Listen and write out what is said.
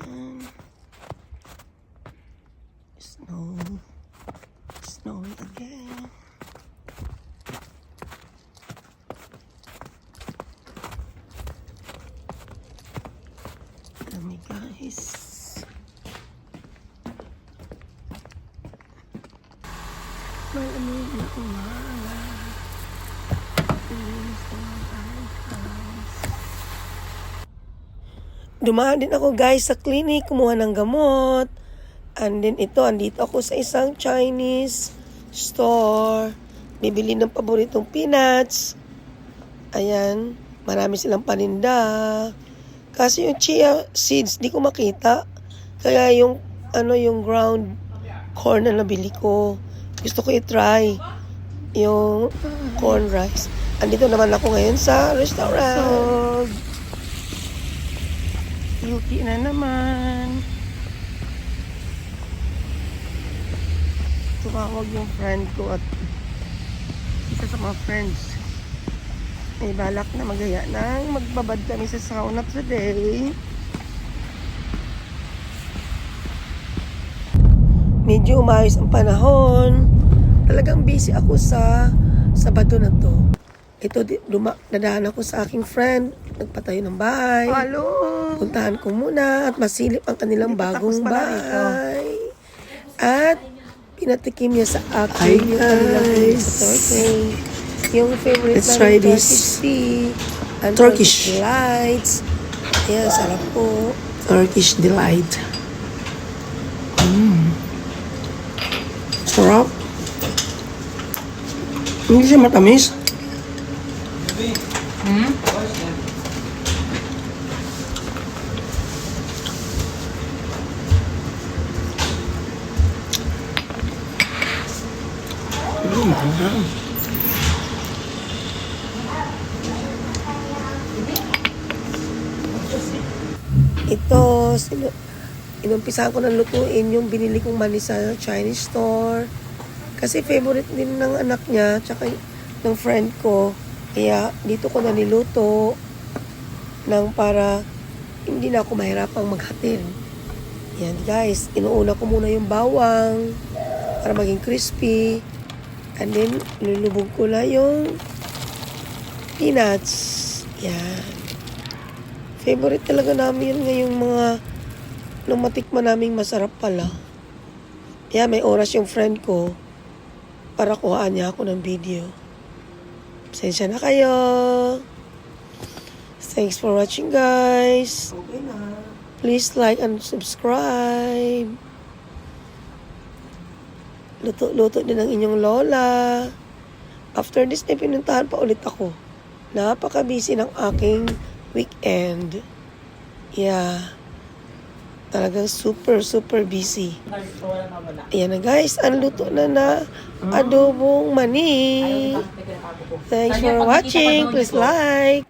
Ayan. Snowy again. Dami guys. Malamig na umaga. Linis na ang house. Dumaan din ako guys sa clinic, kumuha ng gamot. And then andito ako sa isang Chinese store. Bibili ng paboritong peanuts. Ayan, marami silang paninda. Kasi yung chia seeds, di ko makita. Kaya yung ground corn na nabili ko. Gusto ko i-try yung corn rice. Andito naman ako ngayon sa restaurant. So, yuki na naman. Tumawag yung friend ko at isa sa mga friends. May balak na magaya ng magbabad kami sa sauna today. Medyo umayos ang panahon. Talagang busy ako sa Sabado na to. Ito, nadaan ako sa aking friend. Nagpatayo ng bahay. Hello! Puntahan ko muna at masilip ang kanilang bagong bahay. At pinatikim niya sa akin yung kanilang torte. Yung favorite Let's try this. tea. And Turkish delights. Ayan, sarap po. Turkish delight. Sarap. Hindi siya matamis. Ito, inumpisahan ko ng lutuin yung binili kong mani sa Chinese store. Kasi favorite din ng anak niya, tsaka ng friend ko. Kaya dito ko na niluto nang para hindi na ako mahirapang maghatid. Yan guys, inuuna ko muna yung bawang para maging crispy. And then, lulubog ko na yung peanuts. Yan. Favorite talaga namin ngayong mga nung matikman naming masarap pala. Kaya may oras yung friend ko para kuhaan niya ako ng video. Pasensya na kayo. Thanks for watching guys. Okay na. Please like and subscribe. Luto din ang inyong lola. After this, may pinuntahan pa ulit ako. Napaka-busy ng aking weekend. Yeah. Talagang super busy. Ayan na guys, ang luto na adobong mani. Thanks for watching. Please like.